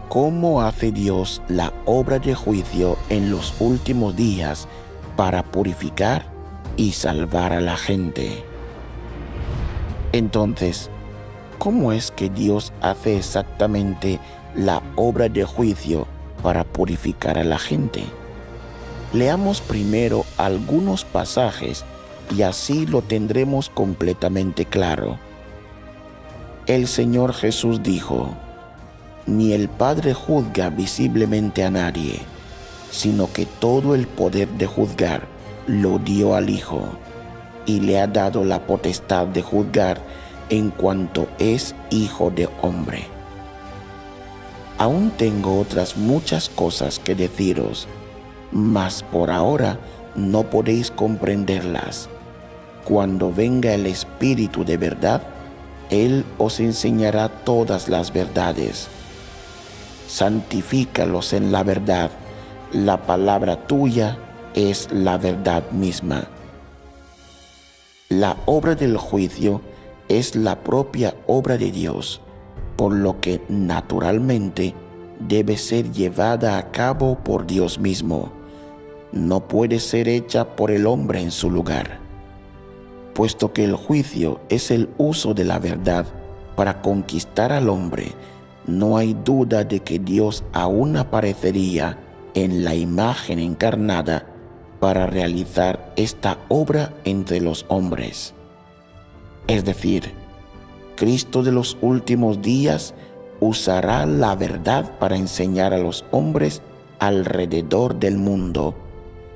¿Cómo hace Dios la obra de juicio en los últimos días para purificar y salvar a la gente? Entonces, ¿cómo es que Dios hace exactamente la obra de juicio para purificar a la gente? Leamos primero algunos pasajes y así lo tendremos completamente claro. El Señor Jesús dijo: «Ni el Padre juzga visiblemente a nadie, sino que todo el poder de juzgar lo dio al Hijo, y le ha dado la potestad de juzgar en cuanto es Hijo de hombre». Aún tengo otras muchas cosas que deciros, mas por ahora no podéis comprenderlas. Cuando venga el Espíritu de verdad, Él os enseñará todas las verdades. Santifícalos en la verdad, la palabra tuya es la verdad misma. La obra del juicio es la propia obra de Dios, por lo que naturalmente debe ser llevada a cabo por Dios mismo. No puede ser hecha por el hombre en su lugar. Puesto que el juicio es el uso de la verdad para conquistar al hombre, no hay duda de que Dios aún aparecería en la imagen encarnada para realizar esta obra entre los hombres. Es decir, Cristo de los últimos días usará la verdad para enseñar a los hombres alrededor del mundo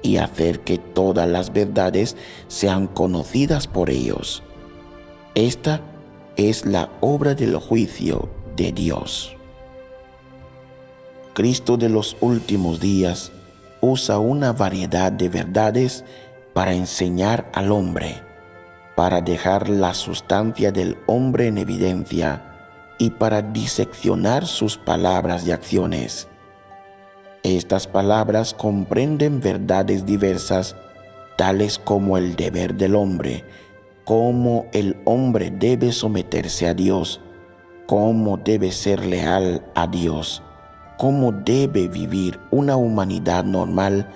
y hacer que todas las verdades sean conocidas por ellos. Esta es la obra del juicio de Dios. Cristo de los últimos días usa una variedad de verdades para enseñar al hombre, para dejar la sustancia del hombre en evidencia y para diseccionar sus palabras y acciones. Estas palabras comprenden verdades diversas, tales como el deber del hombre, cómo el hombre debe someterse a Dios, cómo debe ser leal a Dios, cómo debe vivir una humanidad normal,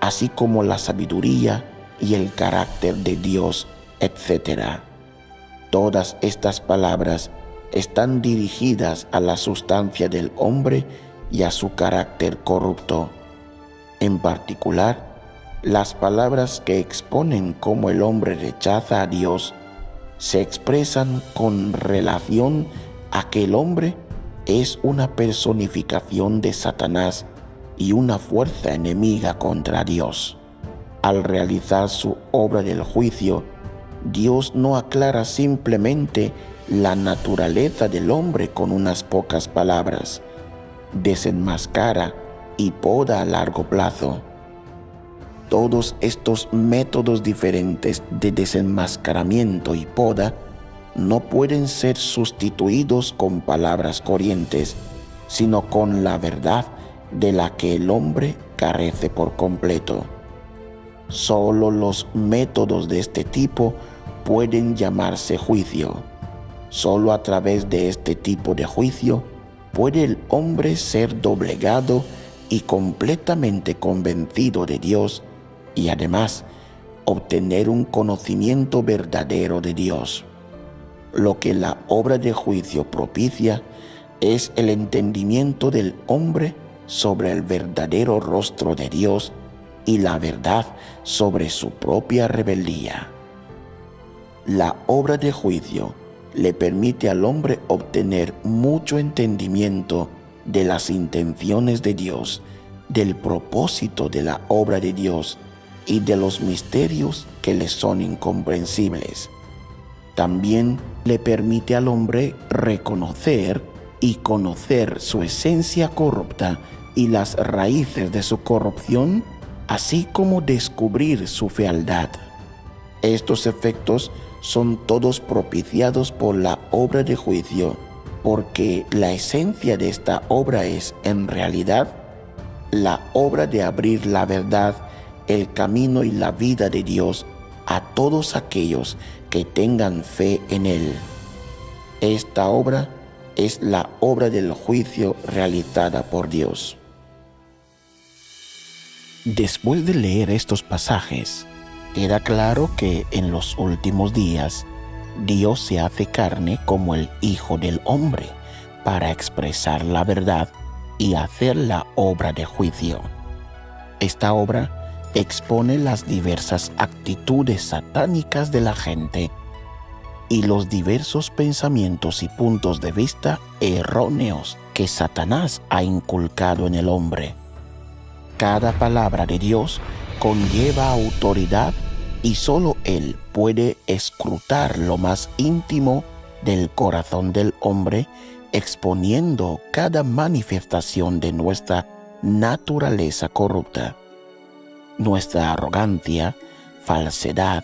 así como la sabiduría y el carácter de Dios, etc. Todas estas palabras están dirigidas a la sustancia del hombre y a su carácter corrupto. En particular, las palabras que exponen cómo el hombre rechaza a Dios se expresan con relación a que el hombre es una personificación de Satanás y una fuerza enemiga contra Dios. Al realizar su obra del juicio, Dios no aclara simplemente la naturaleza del hombre con unas pocas palabras, desenmascara y poda a largo plazo. Todos estos métodos diferentes de desenmascaramiento y poda no pueden ser sustituidos con palabras corrientes, sino con la verdad de la que el hombre carece por completo. Solo los métodos de este tipo pueden llamarse juicio. Solo a través de este tipo de juicio puede el hombre ser doblegado y completamente convencido de Dios y además obtener un conocimiento verdadero de Dios. Lo que la obra de juicio propicia es el entendimiento del hombre sobre el verdadero rostro de Dios y la verdad sobre su propia rebeldía. La obra de juicio le permite al hombre obtener mucho entendimiento de las intenciones de Dios, del propósito de la obra de Dios y de los misterios que le son incomprensibles. También le permite al hombre reconocer y conocer su esencia corrupta y las raíces de su corrupción, así como descubrir su fealdad. Estos efectos son todos propiciados por la obra de juicio, porque la esencia de esta obra es, en realidad, la obra de abrir la verdad, el camino y la vida de Dios a todos aquellos que tengan fe en Él. Esta obra es la obra del juicio realizada por Dios. Después de leer estos pasajes, queda claro que en los últimos días Dios se hace carne como el Hijo del Hombre para expresar la verdad y hacer la obra de juicio. Esta obra expone las diversas actitudes satánicas de la gente y los diversos pensamientos y puntos de vista erróneos que Satanás ha inculcado en el hombre. Cada palabra de Dios conlleva autoridad y solo Él puede escrutar lo más íntimo del corazón del hombre, exponiendo cada manifestación de nuestra naturaleza corrupta, nuestra arrogancia, falsedad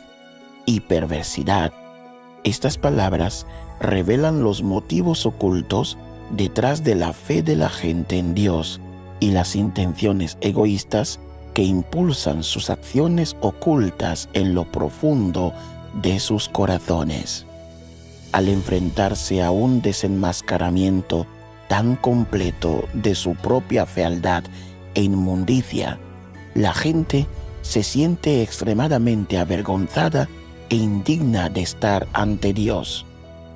y perversidad. Estas palabras revelan los motivos ocultos detrás de la fe de la gente en Dios y las intenciones egoístas que impulsan sus acciones ocultas en lo profundo de sus corazones. Al enfrentarse a un desenmascaramiento tan completo de su propia fealdad e inmundicia, la gente se siente extremadamente avergonzada e indigna de estar ante Dios.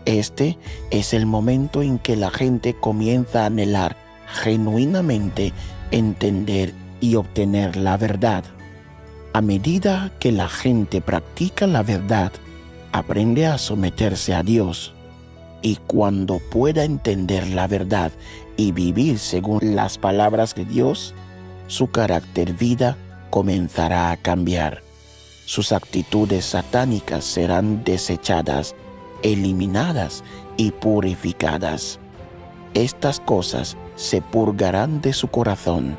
Este es el momento en que la gente comienza a anhelar genuinamente entender y obtener la verdad. A medida que la gente practica la verdad, aprende a someterse a Dios, y cuando pueda entender la verdad y vivir según las palabras de Dios, su carácter vida comenzará a cambiar. Sus actitudes satánicas serán desechadas, eliminadas y purificadas. Estas cosas se purgarán de su corazón.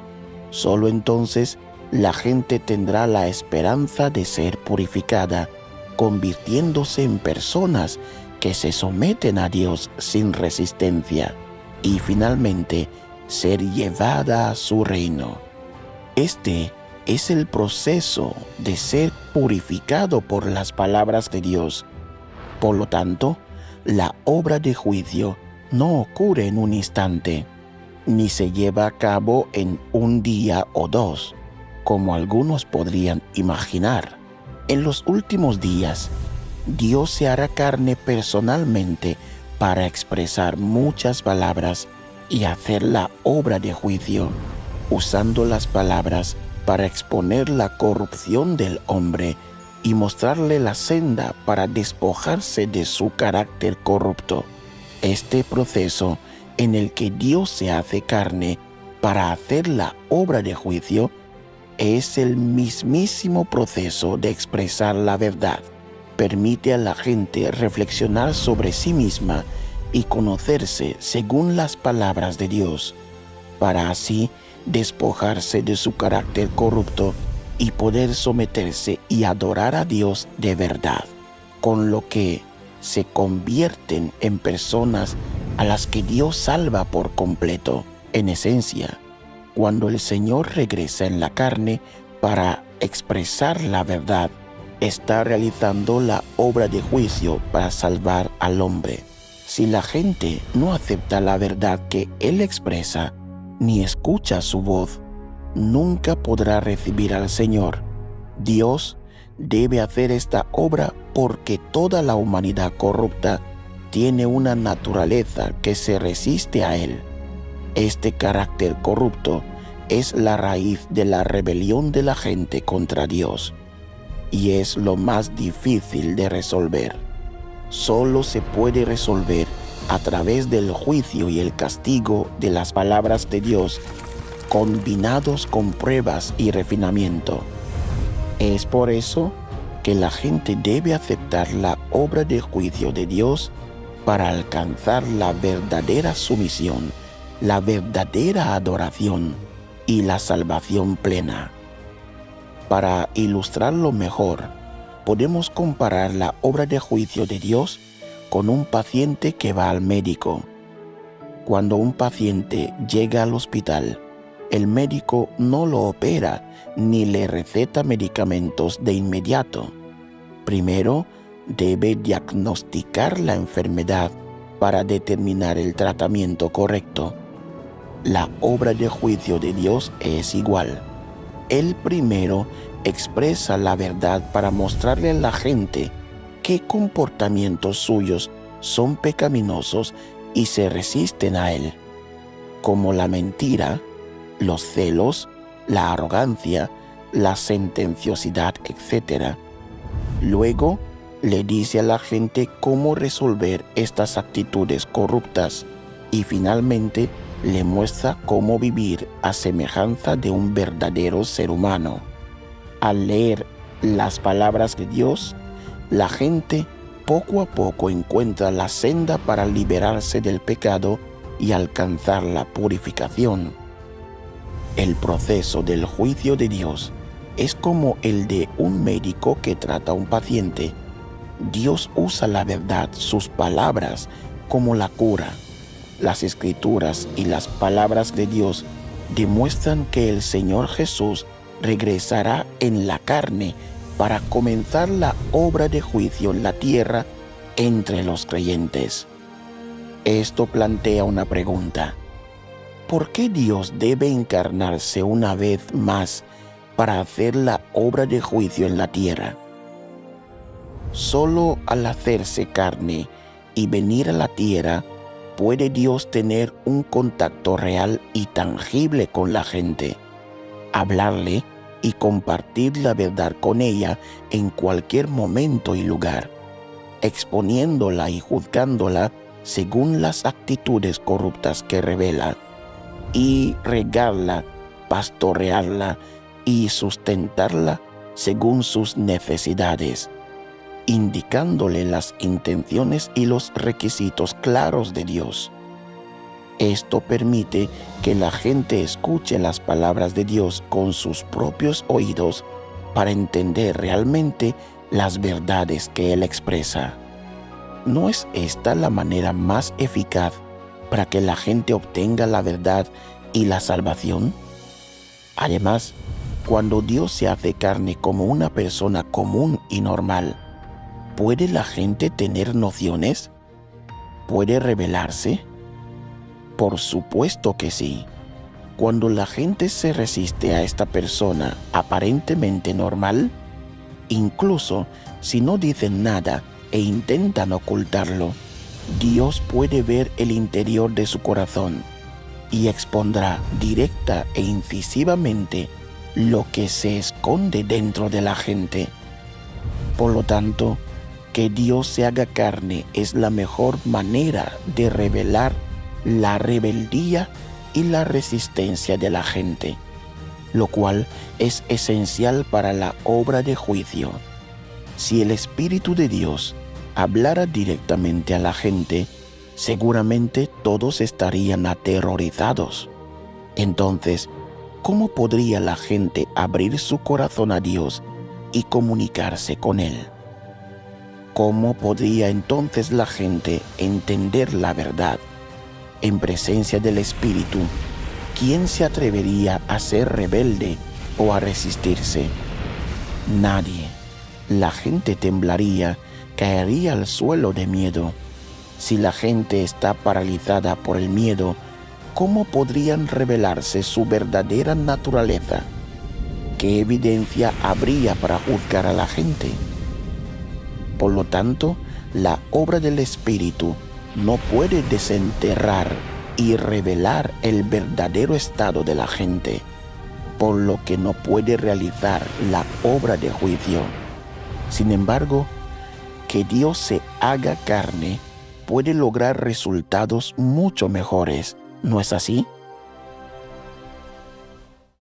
Solo entonces la gente tendrá la esperanza de ser purificada, convirtiéndose en personas que se someten a Dios sin resistencia y finalmente ser llevada a su reino. Este es el proceso de ser purificado por las palabras de Dios. Por lo tanto, la obra de juicio no ocurre en un instante, ni se lleva a cabo en un día o dos, como algunos podrían imaginar. En los últimos días, Dios se hará carne personalmente para expresar muchas palabras y hacer la obra de juicio, usando las palabras para exponer la corrupción del hombre y mostrarle la senda para despojarse de su carácter corrupto. Este proceso en el que Dios se hace carne para hacer la obra de juicio es el mismísimo proceso de expresar la verdad. Permite a la gente reflexionar sobre sí misma y conocerse según las palabras de Dios, para así despojarse de su carácter corrupto y poder someterse y adorar a Dios de verdad, con lo que se convierten en personas a las que Dios salva por completo. En esencia, cuando el Señor regresa en la carne para expresar la verdad, está realizando la obra de juicio para salvar al hombre. Si la gente no acepta la verdad que Él expresa, ni escucha su voz, nunca podrá recibir al Señor. Dios debe hacer esta obra porque toda la humanidad corrupta tiene una naturaleza que se resiste a Él. Este carácter corrupto es la raíz de la rebelión de la gente contra Dios y es lo más difícil de resolver. Solo se puede resolver a través del juicio y el castigo de las palabras de Dios, combinados con pruebas y refinamiento. Es por eso que la gente debe aceptar la obra de juicio de Dios para alcanzar la verdadera sumisión, la verdadera adoración y la salvación plena. Para ilustrarlo mejor, podemos comparar la obra de juicio de Dios con un paciente que va al médico. Cuando un paciente llega al hospital, el médico no lo opera ni le receta medicamentos de inmediato. Primero, debe diagnosticar la enfermedad para determinar el tratamiento correcto. La obra de juicio de Dios es igual. Él primero expresa la verdad para mostrarle a la gente qué comportamientos suyos son pecaminosos y se resisten a él, como la mentira, los celos, la arrogancia, la sentenciosidad, etc. Luego le dice a la gente cómo resolver estas actitudes corruptas y finalmente le muestra cómo vivir a semejanza de un verdadero ser humano. Al leer las palabras de Dios, la gente poco a poco encuentra la senda para liberarse del pecado y alcanzar la purificación. El proceso del juicio de Dios es como el de un médico que trata a un paciente. Dios usa la verdad, sus palabras, como la cura. Las Escrituras y las palabras de Dios demuestran que el Señor Jesús regresará en la carne para comenzar la obra de juicio en la tierra entre los creyentes. Esto plantea una pregunta. ¿Por qué Dios debe encarnarse una vez más para hacer la obra de juicio en la tierra? Solo al hacerse carne y venir a la tierra, puede Dios tener un contacto real y tangible con la gente, hablarle y compartir la verdad con ella en cualquier momento y lugar, exponiéndola y juzgándola según las actitudes corruptas que revela, y regarla, pastorearla y sustentarla según sus necesidades, indicándole las intenciones y los requisitos claros de Dios. Esto permite que la gente escuche las palabras de Dios con sus propios oídos para entender realmente las verdades que Él expresa. ¿No es esta la manera más eficaz para que la gente obtenga la verdad y la salvación? Además, cuando Dios se hace carne como una persona común y normal, ¿puede la gente tener nociones? ¿Puede rebelarse? Por supuesto que sí. Cuando la gente se resiste a esta persona aparentemente normal, incluso si no dicen nada e intentan ocultarlo, Dios puede ver el interior de su corazón y expondrá directa e incisivamente lo que se esconde dentro de la gente. Por lo tanto, que Dios se haga carne es la mejor manera de revelar la rebeldía y la resistencia de la gente, lo cual es esencial para la obra de juicio. Si el Espíritu de Dios hablara directamente a la gente, seguramente todos estarían aterrorizados. Entonces, ¿cómo podría la gente abrir su corazón a Dios y comunicarse con Él? ¿Cómo podría entonces la gente entender la verdad? En presencia del Espíritu, ¿quién se atrevería a ser rebelde o a resistirse? Nadie. La gente temblaría, caería al suelo de miedo. Si la gente está paralizada por el miedo, ¿cómo podrían revelarse su verdadera naturaleza? ¿Qué evidencia habría para juzgar a la gente? Por lo tanto, la obra del Espíritu no puede desenterrar y revelar el verdadero estado de la gente, por lo que no puede realizar la obra de juicio. Sin embargo, que Dios se haga carne puede lograr resultados mucho mejores, ¿no es así?